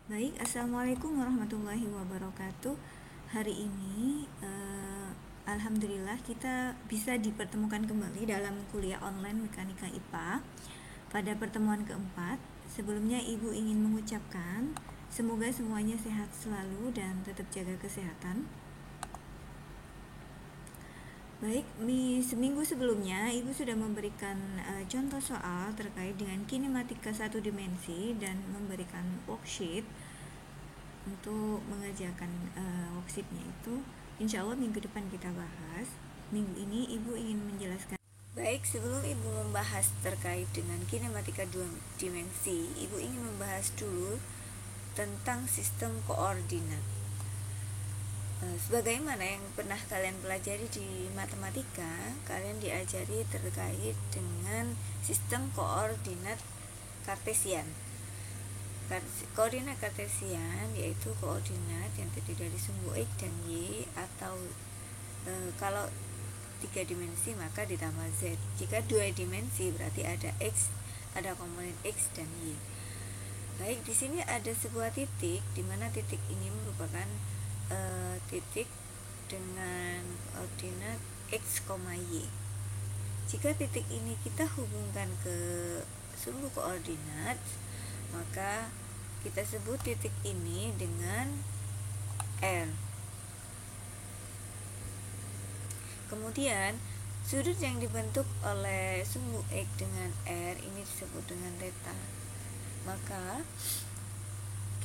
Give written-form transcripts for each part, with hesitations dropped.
Baik, Assalamualaikum warahmatullahi wabarakatuh. Hari ini, Alhamdulillah kita bisa dipertemukan kembali dalam kuliah online Mekanika IPA. Pada pertemuan keempat, sebelumnya Ibu ingin mengucapkan semoga semuanya sehat selalu dan tetap jaga kesehatan. Baik, seminggu sebelumnya Ibu sudah memberikan contoh soal terkait dengan kinematika satu dimensi dan memberikan worksheet untuk mengerjakan worksheetnya itu. Insya Allah minggu depan kita bahas. Minggu ini Ibu ingin menjelaskan. Baik, sebelum Ibu membahas terkait dengan kinematika dua dimensi, Ibu ingin membahas dulu tentang sistem koordinat. Sebagaimana yang pernah kalian pelajari di matematika, kalian diajari terkait dengan sistem koordinat kartesian. Koordinat kartesian yaitu koordinat yang terdiri dari sumbu X dan Y, atau kalau 3 dimensi maka ditambah Z. Jika 2 dimensi berarti ada X, ada komponen X dan Y. Baik, di sini ada sebuah titik di mana titik ini merupakan titik dengan koordinat X, Y. Jika titik ini kita hubungkan ke sumbu koordinat, maka kita sebut titik ini dengan R. Kemudian sudut yang dibentuk oleh sumbu X dengan R ini disebut dengan theta. Maka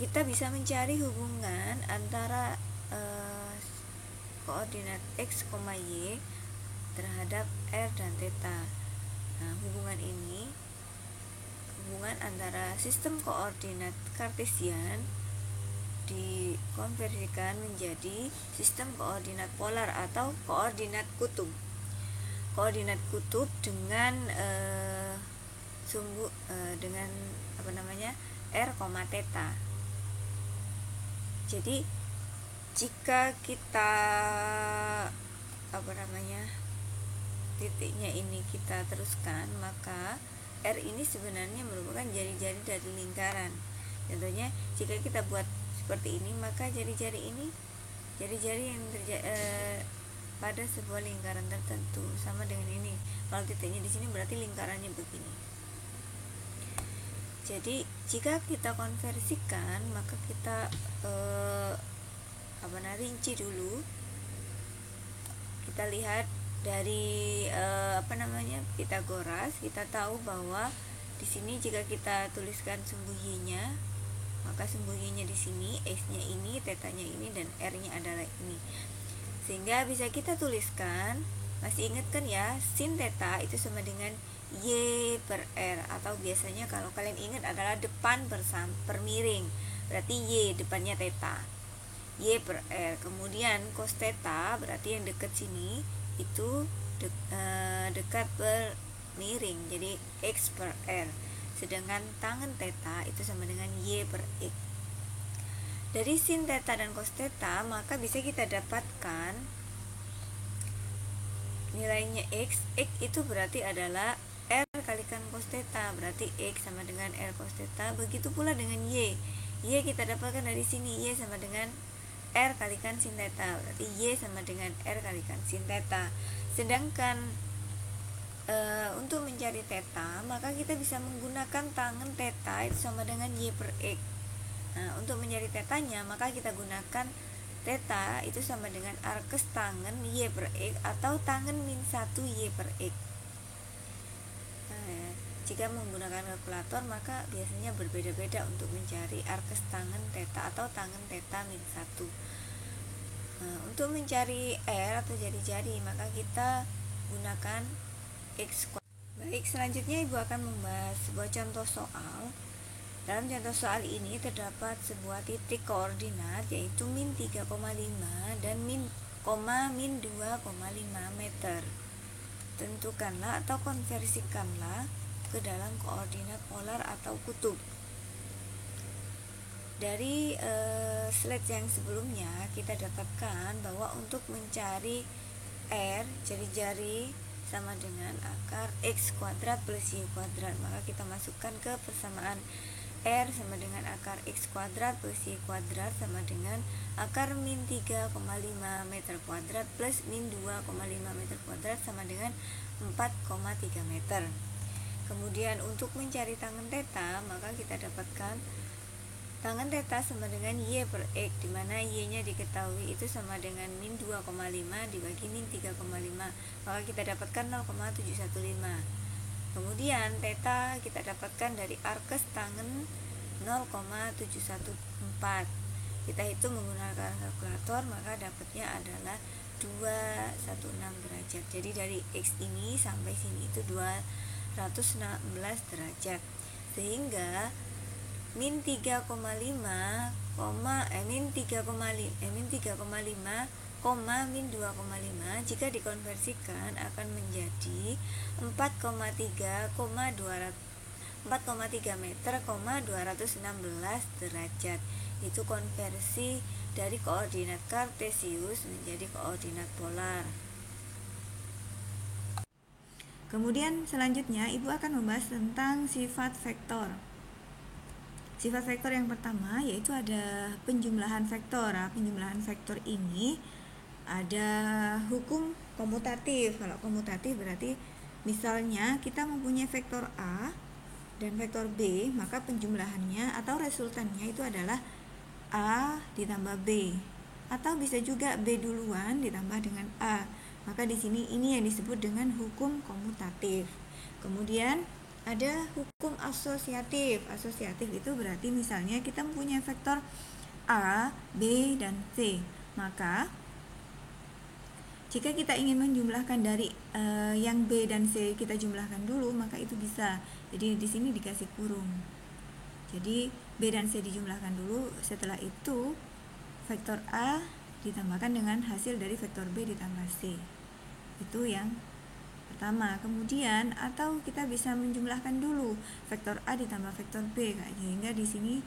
kita bisa mencari hubungan antara koordinat X, Y terhadap R dan theta. Nah, hubungan antara sistem koordinat kartesian dikonversikan menjadi sistem koordinat polar atau koordinat kutub. Koordinat kutub dengan dengan R, theta. Jadi jika kita titiknya ini kita teruskan, maka R ini sebenarnya merupakan jari-jari dari lingkaran. Contohnya jika kita buat seperti ini, maka jari-jari ini jari-jari yang pada sebuah lingkaran tertentu, sama dengan ini. Kalau titiknya di sini berarti lingkarannya begini. Jadi jika kita konversikan, maka kita rinci dulu. Kita lihat dari Pitagoras, kita tahu bahwa di sini jika kita tuliskan sumbu y-nya, maka sumbu y-nya di sini, x-nya ini, theta-nya ini, dan r-nya adalah ini. Sehingga bisa kita tuliskan, masih ingat kan ya, sin theta itu sama dengan y per r, atau biasanya kalau kalian ingat adalah depan per miring, berarti y depannya theta, y per r. Kemudian cos theta berarti yang dekat sini itu dekat per miring, jadi x per r. Sedangkan tangen theta itu sama dengan y per x. Dari sin theta dan cos theta maka bisa kita dapatkan nilainya x itu berarti adalah r kalikan cos theta, berarti x sama dengan r cos theta. Begitu pula dengan y kita dapatkan dari sini, y sama dengan R kalikan sin theta, berarti y sama dengan r kalikan sin theta. Sedangkan untuk mencari theta, maka kita bisa menggunakan tangen theta itu sama dengan y per x. Nah, untuk mencari tetanya, maka kita gunakan theta itu sama dengan arkes tangen y per x atau tangen min 1 y per x. Nah, jika menggunakan kalkulator maka biasanya berbeda-beda untuk mencari arkes tangen theta atau tangen theta min 1. Nah, untuk mencari R atau jari-jari maka kita gunakan X kuadrat. Baik, selanjutnya Ibu akan membahas sebuah contoh soal. Dalam contoh soal ini terdapat sebuah titik koordinat yaitu min 3,5 dan min 2,5 meter. Tentukanlah atau konversikanlah ke dalam koordinat polar atau kutub. Dari slide yang sebelumnya kita dapatkan bahwa untuk mencari R, jari-jari sama dengan akar X kuadrat plus Y kuadrat, maka kita masukkan ke persamaan R sama dengan akar X kuadrat plus Y kuadrat sama dengan akar min 3,5 meter kuadrat plus min 2,5 meter kuadrat sama dengan 4,3 meter. Kemudian untuk mencari tangen theta, maka kita dapatkan tangen theta sama dengan Y per X, dimana Y nya diketahui itu sama dengan min 2,5 dibagi min 3,5, maka kita dapatkan 0,715. Kemudian theta kita dapatkan dari arkes tangen 0,714. Kita hitung menggunakan kalkulator, maka dapatnya adalah 216 derajat. Jadi dari X ini sampai sini itu 216 derajat. Sehingga min 3,5 min 3,5 min 2,5 jika dikonversikan akan menjadi 4,3 meter, 216 derajat. Itu konversi dari koordinat kartesius menjadi koordinat polar. Kemudian selanjutnya Ibu akan membahas tentang sifat vektor. Sifat vektor yang pertama yaitu ada penjumlahan vektor. Nah, penjumlahan vektor ini ada hukum komutatif. Kalau komutatif berarti misalnya kita mempunyai vektor A dan vektor B, maka penjumlahannya atau resultannya itu adalah A ditambah B, atau bisa juga B duluan ditambah dengan A. Maka di sini ini yang disebut dengan hukum komutatif. Kemudian ada hukum asosiatif. Asosiatif itu berarti misalnya kita mempunyai vektor A, B, dan C. Maka jika kita ingin menjumlahkan dari yang B dan C kita jumlahkan dulu, maka itu bisa. Jadi di sini dikasih kurung. Jadi B dan C dijumlahkan dulu, setelah itu vektor A ditambahkan dengan hasil dari vektor B ditambah C. Itu yang pertama. Kemudian atau kita bisa menjumlahkan dulu vektor A ditambah vektor B, sehingga di sini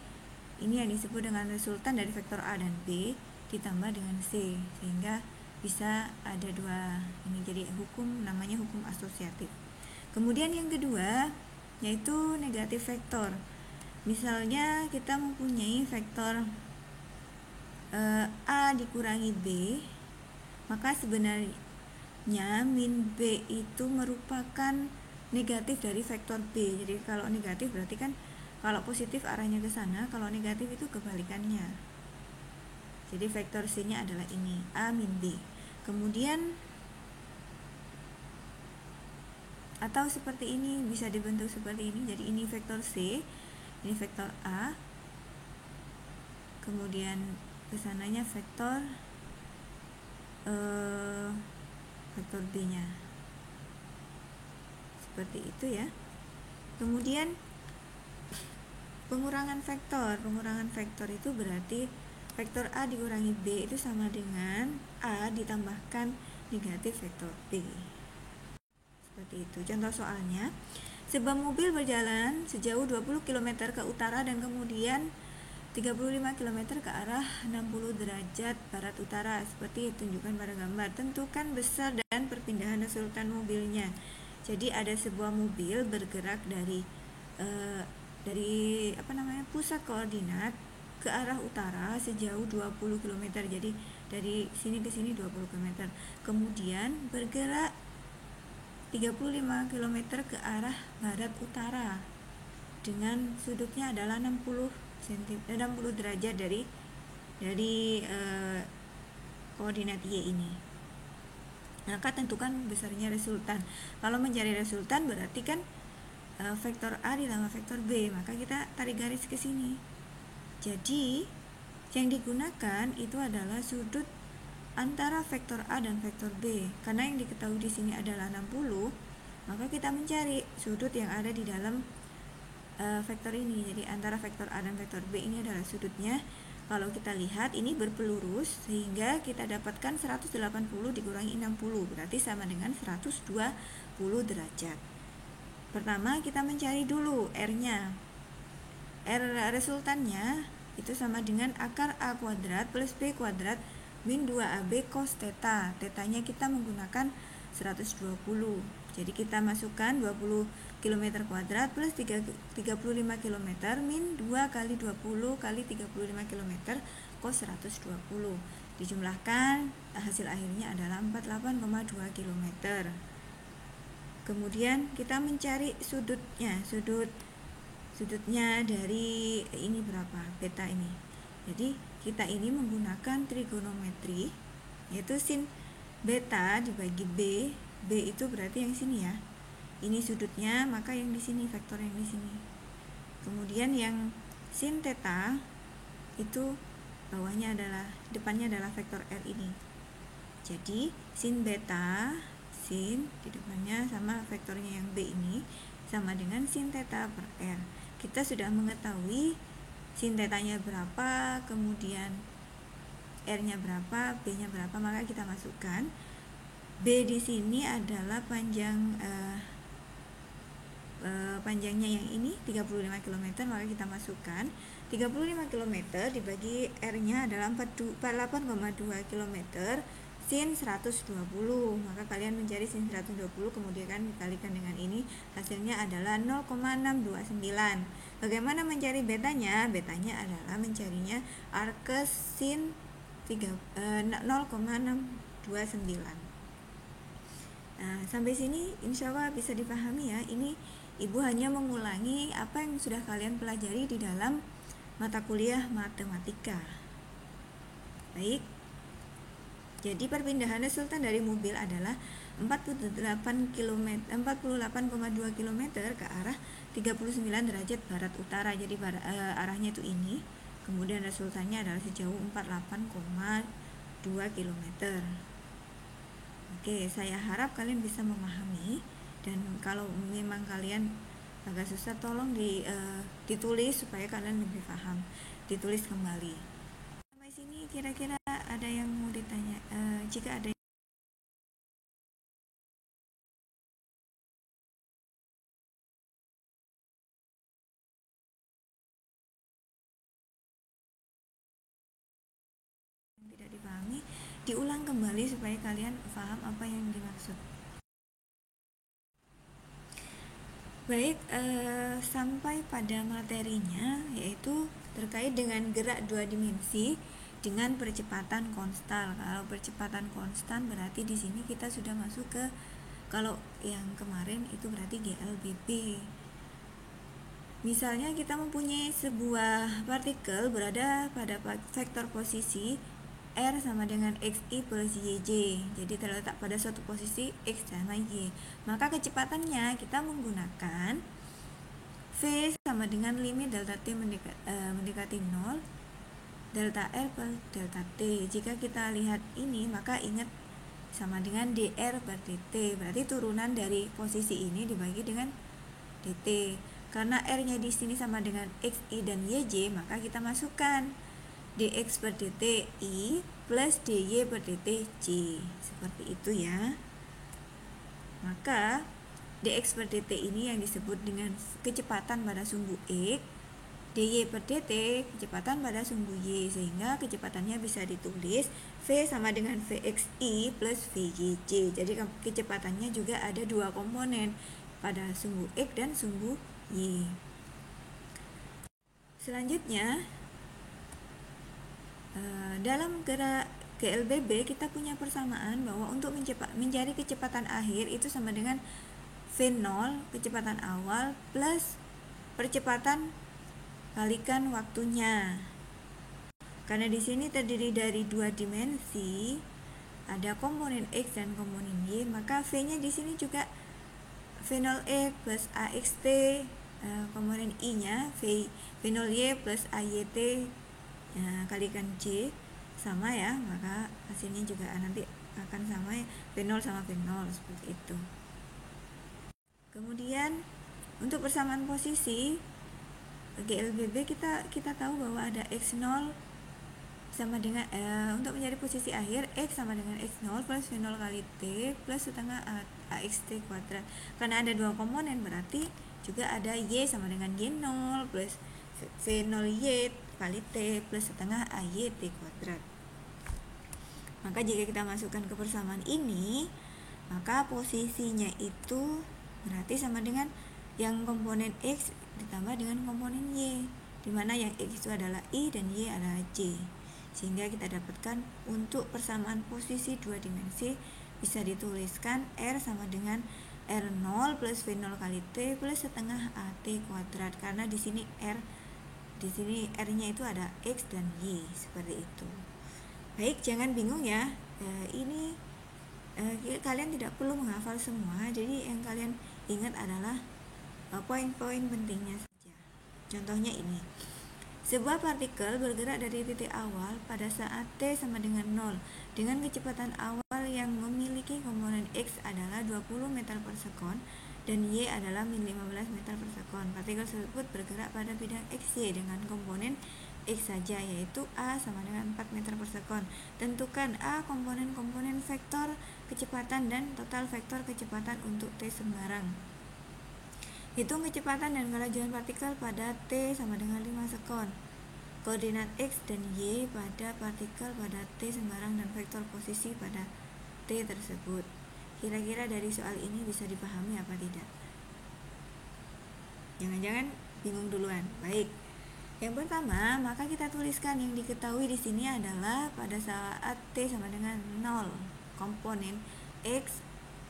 ini yang disebut dengan resultan dari vektor A dan B ditambah dengan C, sehingga bisa ada dua ini, jadi hukum namanya hukum asosiatif. Kemudian yang kedua yaitu negatif vektor. Misalnya kita mempunyai vektor A dikurangi B, maka sebenarnya min B itu merupakan negatif dari vektor B. Jadi kalau negatif berarti kan kalau positif arahnya ke sana, kalau negatif itu kebalikannya. Jadi vektor C nya adalah ini, A min B. Kemudian atau seperti ini, bisa dibentuk seperti ini. Jadi ini vektor C, ini vektor A, kemudian kesananya vektor B nya seperti itu ya. Kemudian pengurangan vektor itu berarti vektor A dikurangi B itu sama dengan A ditambahkan negatif vektor B. Seperti itu. Contoh soalnya, sebuah mobil berjalan sejauh 20 km ke utara dan kemudian 35 km ke arah 60 derajat barat utara, seperti ditunjukkan pada gambar. Tentukan besar dan perpindahan resultan mobilnya. Jadi ada sebuah mobil bergerak dari pusat koordinat ke arah utara sejauh 20 km. Jadi dari sini ke sini 20 km. Kemudian bergerak 35 km ke arah barat utara dengan sudutnya adalah 60 derajat dari koordinat Y ini. Maka tentukan besarnya resultan. Kalau mencari resultan berarti kan vektor A ditambah vektor B, maka kita tarik garis ke sini. Jadi yang digunakan itu adalah sudut antara vektor A dan vektor B. Karena yang diketahui di sini adalah 60, maka kita mencari sudut yang ada di dalam vektor ini. Jadi antara vektor A dan vektor B ini adalah sudutnya. Kalau kita lihat ini berpelurus, sehingga kita dapatkan 180 dikurangi 60 berarti sama dengan 120 derajat. Pertama kita mencari dulu R-nya. R resultannya itu sama dengan akar A kuadrat plus B kuadrat min 2AB cos theta. Tetanya kita menggunakan 120. Jadi kita masukkan 20 km kuadrat plus 35 km min 2 kali 20 kali 35 km cos 120. Dijumlahkan, hasil akhirnya adalah 48,2 km. Kemudian kita mencari sudutnya. Sudutnya dari ini berapa? Beta ini. Jadi kita ini menggunakan trigonometri, yaitu sin beta dibagi B. B itu berarti yang sini ya. Ini sudutnya, maka yang di sini vektor yang di sini. Kemudian yang sin theta itu bawahnya adalah, depannya adalah vektor R ini. Jadi sin beta, sin di depannya sama vektornya yang B ini sama dengan sin theta per R. Kita sudah mengetahui sin tetanya berapa, kemudian R-nya berapa, B-nya berapa, maka kita masukkan. B di sini adalah panjangnya yang ini 35 km, maka kita masukkan 35 km dibagi R-nya adalah 48,2 km sin 120. Maka kalian mencari sin 120, kemudian kan dikalikan dengan ini, hasilnya adalah 0,629. Bagaimana mencari betanya? Betanya adalah mencarinya arcus sin 0,629. Nah, sampai sini insya Allah bisa dipahami ya. Ini Ibu hanya mengulangi apa yang sudah kalian pelajari di dalam mata kuliah matematika. Baik. Jadi perpindahan resultan dari mobil adalah 48,2 km ke arah 39 derajat barat utara. Jadi arahnya itu ini. Kemudian resultannya adalah sejauh 48,2 km. Oke, saya harap kalian bisa memahami, dan kalau memang kalian agak susah tolong ditulis supaya kalian lebih paham. Ditulis kembali. Sampai sini kira-kira ada yang mau ditanya? Jika ada yang tidak dipahami, diulang kembali supaya kalian paham apa yang dimaksud. Baik, sampai pada materinya, yaitu terkait dengan gerak dua dimensi dengan percepatan konstan. Kalau percepatan konstan berarti di sini kita sudah masuk ke, kalau yang kemarin itu berarti GLBB. Misalnya kita mempunyai sebuah partikel berada pada vektor posisi R sama dengan XI plus YJ, jadi terletak pada suatu posisi X sama Y. Maka kecepatannya kita menggunakan V sama dengan limit delta T mendekati 0, delta R per delta T. Jika kita lihat ini, maka ingat sama dengan dr per dt, berarti turunan dari posisi ini dibagi dengan dt. Karena R-nya di sini sama dengan XI dan YJ, maka kita masukkan dx per dt I plus dy per dt J. Seperti itu ya. Maka dx per dt ini yang disebut dengan kecepatan pada sumbu X, dy per dt kecepatan pada sumbu Y, sehingga kecepatannya bisa ditulis V sama dengan Vxi plus Vyj. Jadi kecepatannya juga ada dua komponen, pada sumbu X dan sumbu Y. Selanjutnya, dalam gerak GLBB kita punya persamaan bahwa untuk mencari kecepatan akhir itu sama dengan V0 kecepatan awal plus percepatan kalikan waktunya. Karena di sini terdiri dari dua dimensi, ada komponen X dan komponen Y, maka V-nya di sini juga V0X plus AXT, komponen I-nya V0Y plus AYT kalikan J sama ya, maka hasilnya juga nanti akan sama ya, V0 sama V0 seperti itu. Kemudian untuk persamaan posisi GLBB kita tahu bahwa ada X0 sama dengan untuk mencari posisi akhir X sama dengan X0 plus V0 kali T plus setengah AXT kuadrat. Karena ada dua komponen berarti juga ada Y sama dengan Y0 plus V0Y kali T plus setengah AYT kuadrat. Maka jika kita masukkan ke persamaan ini, maka posisinya itu berarti sama dengan yang komponen X ditambah dengan komponen Y, dimana yang X itu adalah I dan Y adalah J, sehingga kita dapatkan untuk persamaan posisi dua dimensi bisa dituliskan R sama dengan R0 plus V0 kali T plus setengah AT kuadrat, karena di sini R-nya itu ada X dan Y, seperti itu. Baik, jangan bingung ya. Ini kalian tidak perlu menghafal semua, jadi yang kalian ingat adalah poin-poin pentingnya saja. Contohnya ini. Sebuah partikel bergerak dari titik awal pada saat T sama dengan 0 dengan kecepatan awal yang memiliki komponen X adalah 20 meter per sekon dan Y adalah 15 meter per sekon. Partikel tersebut bergerak pada bidang XY dengan komponen X saja, yaitu A sama dengan 4 meter per sekon. Tentukan A komponen-komponen vektor kecepatan dan total vektor kecepatan untuk T sembarang. Hitung kecepatan dan kelajuan partikel pada T sama dengan 5 sekon. Koordinat X dan Y pada partikel pada T sembarang dan vektor posisi pada T tersebut. Kira-kira dari soal ini bisa dipahami apa tidak? Jangan-jangan bingung duluan. Baik. Yang pertama, maka kita tuliskan yang diketahui di sini adalah pada saat T sama dengan 0, komponen X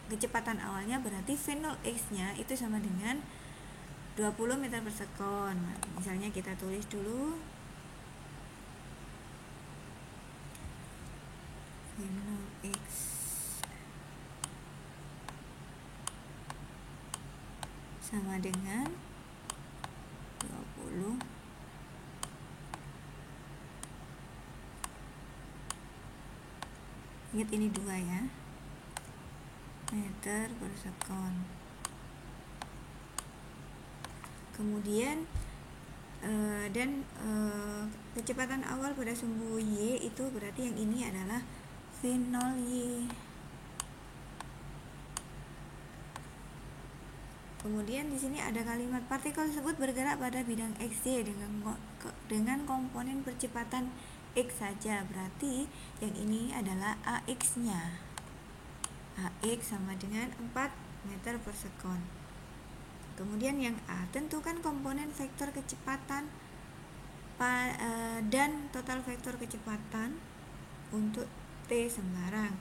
kecepatan awalnya berarti V0 X-nya itu sama dengan 20 meter per sekon. Misalnya kita tulis dulu V0 X sama dengan 20 ingat ini 2 ya, meter per sekon. Kemudian kecepatan awal pada sumbu Y itu berarti yang ini adalah V0Y. Kemudian di sini ada kalimat partikel tersebut bergerak pada bidang XY dengan komponen percepatan X saja, berarti yang ini adalah AX-nya. AX sama dengan 4 meter per sekon. Kemudian yang A, tentukan komponen vektor kecepatan dan total vektor kecepatan untuk T sembarang.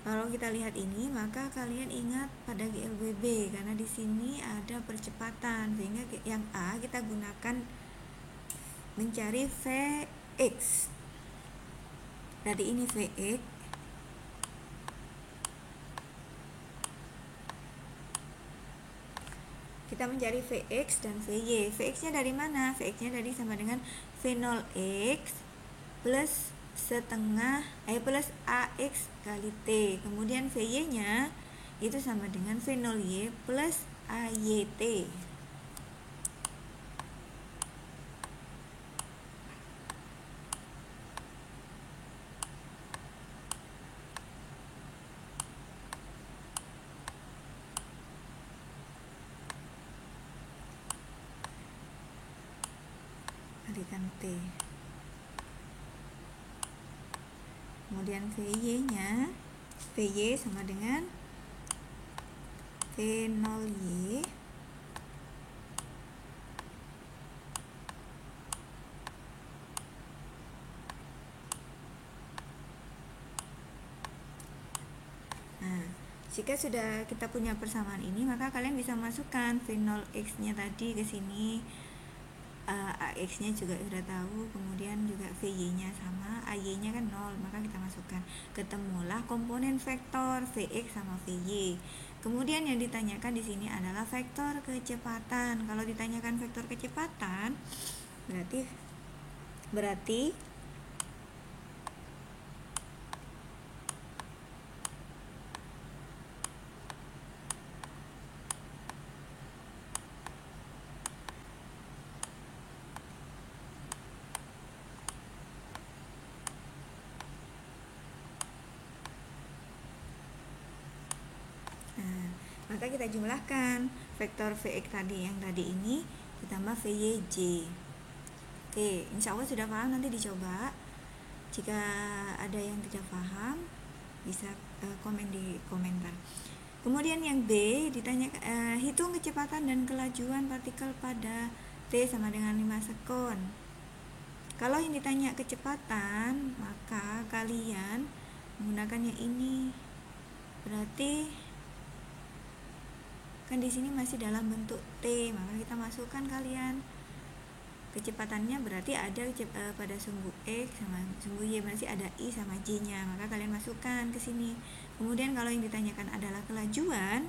Kalau kita lihat ini, maka kalian ingat pada GLBB karena di sini ada percepatan, sehingga yang A kita gunakan mencari Vx. Tadi ini Vx. Kita mencari Vx dan Vy. Vx-nya dari mana? Vx-nya dari sama dengan V0x plus setengah plus AX kali T. Kemudian Vy-nya itu sama dengan V0y plus AYT. Kalikan T. Kemudian Vy-nya, Vy sama dengan V0y jika sudah kita punya persamaan ini, maka kalian bisa masukkan V0x-nya tadi ke sini, AX-nya juga sudah tahu, kemudian juga VY-nya sama, AY-nya kan 0, maka kita masukkan. Ketemulah komponen vektor Vx sama Vy. Kemudian yang ditanyakan di sini adalah vektor kecepatan. Kalau ditanyakan vektor kecepatan, berarti maka kita jumlahkan vektor Vx tadi yang tadi ini ditambah Vyj. Oke, insya Allah sudah paham, nanti dicoba. Jika ada yang tidak paham bisa komen di komentar. Kemudian yang B ditanya hitung kecepatan dan kelajuan partikel pada T sama dengan 5 sekon. Kalau yang ditanya kecepatan, maka kalian menggunakan yang ini. Berarti kan di sini masih dalam bentuk T, maka kita masukkan kalian kecepatannya, berarti ada pada sumbu X sama sumbu Y, masih ada I sama J nya, maka kalian masukkan ke sini. Kemudian kalau yang ditanyakan adalah kelajuan,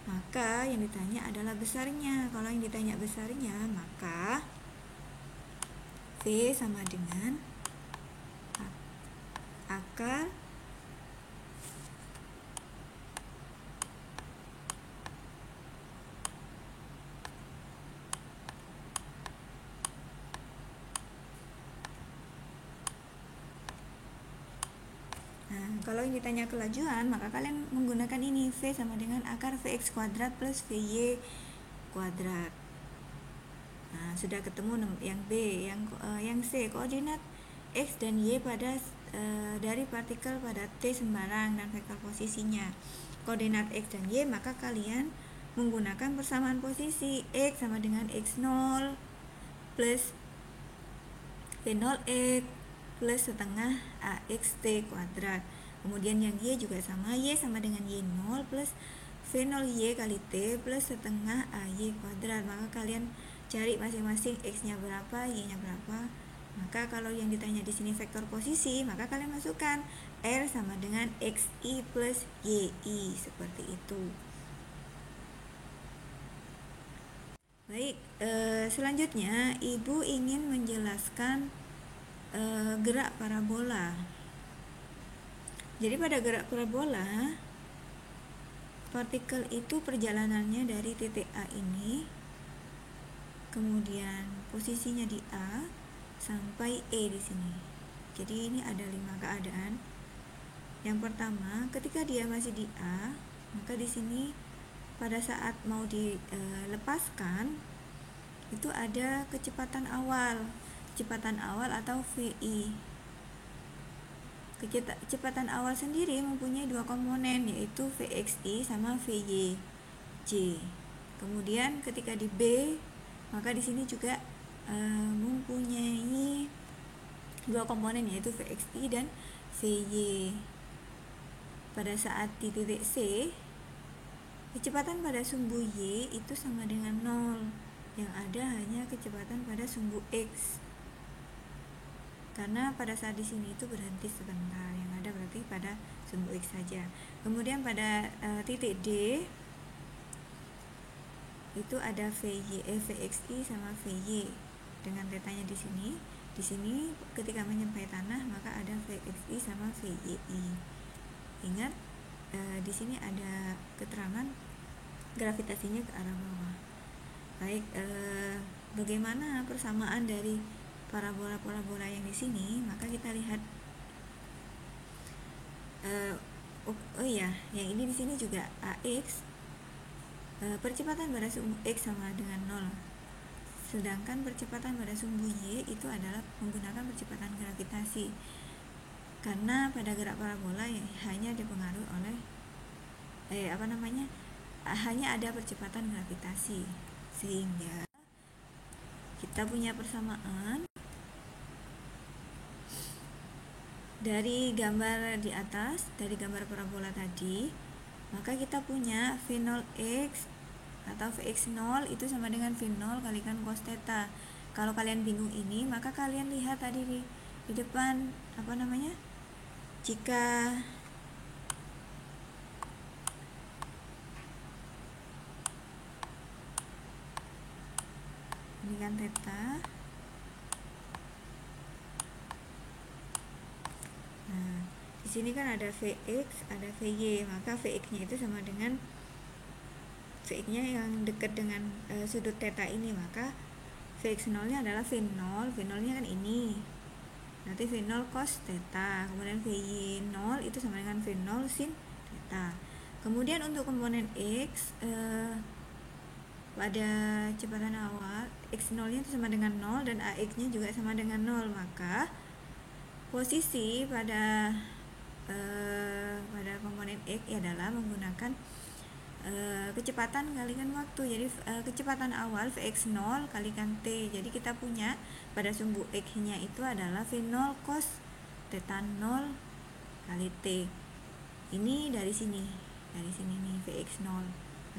maka yang ditanya adalah besarnya. Kalau yang ditanya besarnya, maka V sama dengan akar kalau yang ditanya kelajuan, maka kalian menggunakan ini, V sama dengan akar Vx kuadrat plus Vy kuadrat. Nah, sudah ketemu yang B. Yang C, koordinat X dan Y pada dari partikel pada T sembarang dan vektor posisinya. Koordinat X dan Y, maka kalian menggunakan persamaan posisi. X sama dengan X0 plus V0X plus setengah AXT kuadrat. Kemudian yang Y juga sama, Y sama dengan Y0 plus V0Y kali T plus setengah AY kuadrat. Maka kalian cari masing-masing X nya berapa, Y nya berapa. Maka kalau yang ditanya di sini vektor posisi, maka kalian masukkan R sama dengan XI plus YI, seperti itu. Baik, selanjutnya Ibu ingin menjelaskan gerak parabola. Jadi pada gerak parabola, partikel itu perjalanannya dari titik A ini, kemudian posisinya di A sampai E di sini. Jadi ini ada 5 keadaan. Yang pertama, ketika dia masih di A, maka di sini pada saat mau dilepaskan itu ada kecepatan awal atau VI. Kecepatan awal sendiri mempunyai 2 komponen, yaitu Vxi sama Vyj. Kemudian ketika di B, maka di sini juga mempunyai 2 komponen, yaitu Vxi dan Vy. Pada saat di titik C, kecepatan pada sumbu Y itu sama dengan 0. Yang ada hanya kecepatan pada sumbu X. Karena pada saat di sini itu berhenti sebentar, yang ada berarti pada sumbu X saja. Kemudian pada titik D itu ada Vxi sama Vy dengan tetanya di sini. Di sini ketika menyampai tanah maka ada Vxi sama Vyi. Ingat di sini ada keterangan gravitasinya ke arah bawah. Baik, bagaimana persamaan dari parabola yang di sini? Maka kita lihat yang ini di sini juga AX, percepatan pada sumbu X sama dengan 0. Sedangkan percepatan pada sumbu Y itu adalah menggunakan percepatan gravitasi. Karena pada gerak parabola hanya dipengaruhi oleh hanya ada percepatan gravitasi, sehingga kita punya persamaan dari gambar di atas, dari gambar parabola tadi. Maka kita punya V0x atau Vx0 itu sama dengan V0 kalikan cos theta. Kalau kalian bingung ini, maka kalian lihat tadi di depan jika ini kan theta. Nah, di sini kan ada Vx, ada Vy, maka Vx-nya itu sama dengan Vx-nya yang dekat dengan sudut theta ini, maka Vx0-nya adalah V0, V0-nya kan ini. Nanti V0 cos theta, kemudian Vy0 itu sama dengan V0 sin theta. Kemudian untuk komponen X pada kecepatan awal X0-nya itu sama dengan 0 dan AX-nya juga sama dengan 0, maka posisi pada komponen X adalah menggunakan kecepatan kalikan waktu. Jadi kecepatan awal Vx0 kalikan T. Jadi kita punya pada sumbu X nya itu adalah V0 cos theta 0 kali T. Ini dari sini nih Vx0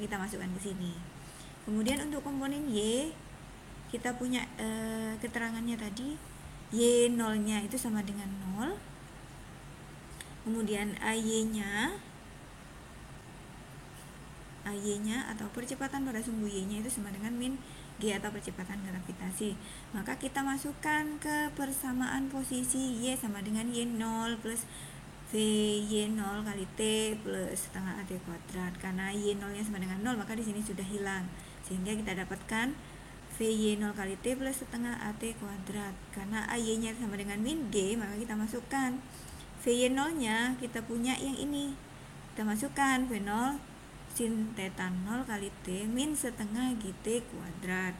kita masukkan ke sini. Kemudian untuk komponen Y kita punya keterangannya tadi, Y0 nya itu sama dengan 0. Kemudian AY nya atau percepatan pada sumbu Y nya itu sama dengan min G atau percepatan gravitasi. Maka kita masukkan ke persamaan posisi Y sama dengan Y0 plus VY0 kali T plus setengah AT kuadrat. Karena Y0 nya sama dengan 0, maka di sini sudah hilang, sehingga kita dapatkan VY0 kali T plus setengah AT kuadrat. Karena AY nya sama dengan min G, maka kita masukkan VY0 nya, kita punya yang ini, kita masukkan V0 sin theta 0 kali T min setengah GT kuadrat.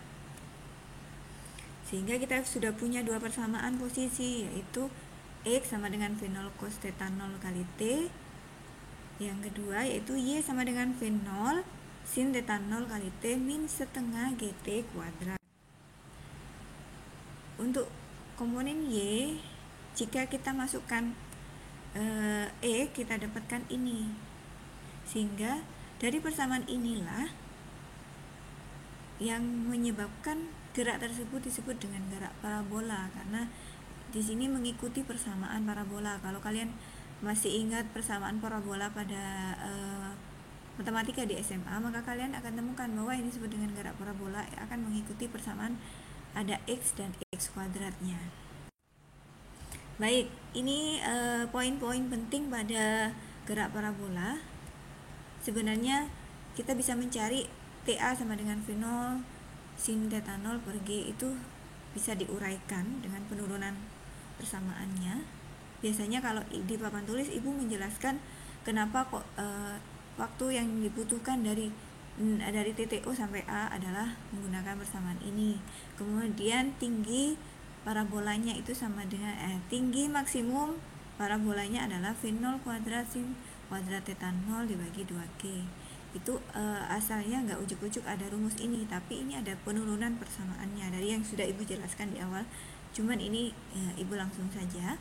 Sehingga kita sudah punya dua persamaan posisi, yaitu X sama dengan V0 cos theta 0 kali T. Yang kedua yaitu Y sama dengan V0 sin theta 0 kali T min setengah GT kuadrat. Untuk komponen Y, jika kita masukkan kita dapatkan ini. Sehingga dari persamaan inilah yang menyebabkan gerak tersebut disebut dengan gerak parabola, karena di sini mengikuti persamaan parabola. Kalau kalian masih ingat persamaan parabola pada matematika di SMA, maka kalian akan temukan bahwa ini disebut dengan gerak parabola, akan mengikuti persamaan ada X dan X kuadratnya. Baik, ini poin-poin penting pada gerak parabola. Sebenarnya kita bisa mencari TA sama dengan V0 sin theta 0 per G, itu bisa diuraikan dengan penurunan persamaannya. Biasanya kalau di papan tulis ibu menjelaskan kenapa kok waktu yang dibutuhkan dari titik O sampai A adalah menggunakan persamaan ini. Kemudian tinggi parabolanya itu sama dengan tinggi maksimum parabolanya adalah V0 kuadrat sin kuadrat theta 0 dibagi 2G. Itu asalnya nggak ujuk-ujuk ada rumus ini, tapi ini ada penurunan persamaannya dari yang sudah ibu jelaskan di awal. Cuman ini ibu langsung saja.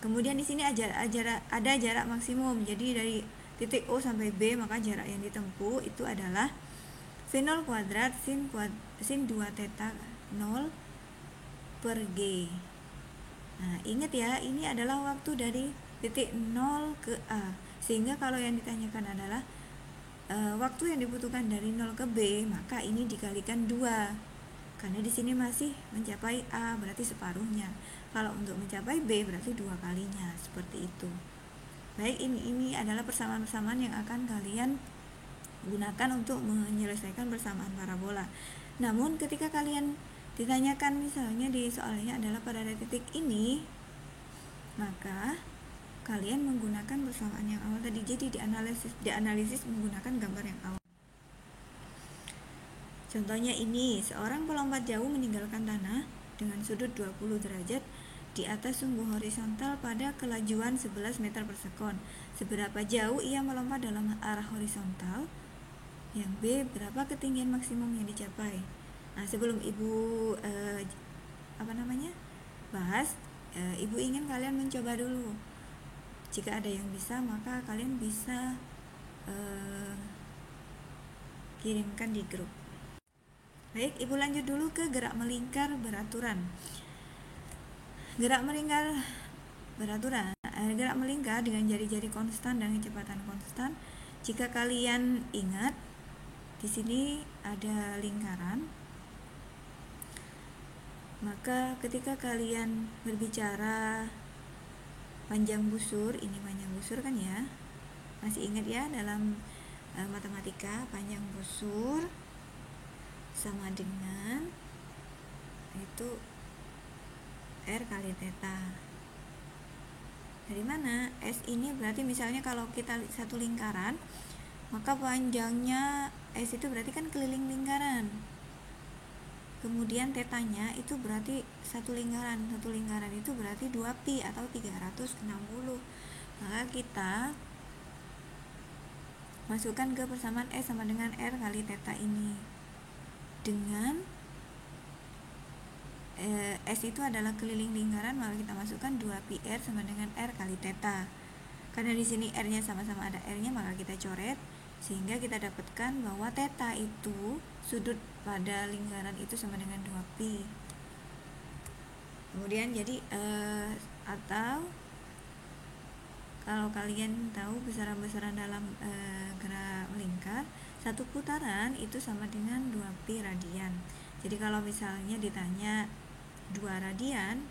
Kemudian di sini ada jarak maksimum. Jadi dari titik O sampai B, maka jarak yang ditempuh itu adalah V0 kuadrat sin 2 theta 0 per G. Nah, ingat ya, ini adalah waktu dari titik 0 ke A. Sehingga kalau yang ditanyakan adalah waktu yang dibutuhkan dari 0 ke B, maka ini dikalikan 2. Karena di sini masih mencapai A, berarti separuhnya. Kalau untuk mencapai B berarti 2 kalinya, seperti itu. Baik, ini adalah persamaan-persamaan yang akan kalian gunakan untuk menyelesaikan persamaan parabola. Namun ketika kalian ditanyakan misalnya di soalnya adalah pada titik ini, maka kalian menggunakan persamaan yang awal tadi. Jadi dianalisis menggunakan gambar yang awal. Contohnya ini, seorang pelompat jauh meninggalkan tanah dengan sudut 20 derajat di atas sumbu horizontal pada kelajuan 11 meter per sekon. Seberapa jauh ia melompat dalam arah horizontal? Yang B, berapa ketinggian maksimum yang dicapai? Nah, sebelum ibu bahas, ibu ingin kalian mencoba dulu. Jika ada yang bisa, maka kalian bisa kirimkan di grup. Baik, ibu lanjut dulu ke gerak melingkar beraturan. Gerak melingkar beraturan, gerak melingkar dengan jari-jari konstan dan kecepatan konstan. Jika kalian ingat, di sini ada lingkaran. Maka ketika kalian berbicara panjang busur, ini panjang busur kan ya? Masih ingat ya dalam matematika, panjang busur sama dengan itu R kali theta. Dari mana? S ini berarti misalnya kalau kita satu lingkaran, maka panjangnya S itu berarti kan keliling lingkaran. Kemudian tetanya itu berarti satu lingkaran itu berarti 2pi atau 360. Maka kita masukkan ke persamaan S sama dengan R kali theta ini, dengan S itu adalah keliling lingkaran, maka kita masukkan 2πr sama dengan R kali theta. Karena di sini R-nya sama-sama ada R-nya, maka kita coret sehingga kita dapatkan bahwa theta itu sudut pada lingkaran itu sama dengan 2π. Kemudian jadi atau kalau kalian tahu besaran-besaran dalam gerak melingkar, satu putaran itu sama dengan 2π radian. Jadi kalau misalnya ditanya 2 radian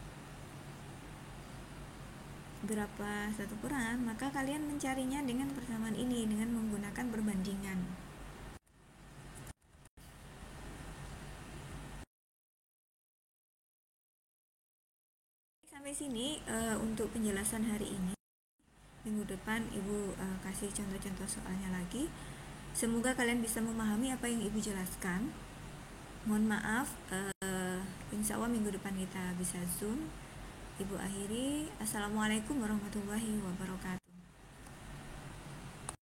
berapa satu putaran, maka kalian mencarinya dengan persamaan ini dengan menggunakan perbandingan. Sampai sini untuk penjelasan hari ini. Minggu depan Ibu kasih contoh-contoh soalnya lagi. Semoga kalian bisa memahami apa yang Ibu jelaskan. Mohon maaf, insya Allah minggu depan kita bisa Zoom. Ibu akhiri. Assalamualaikum warahmatullahi wabarakatuh.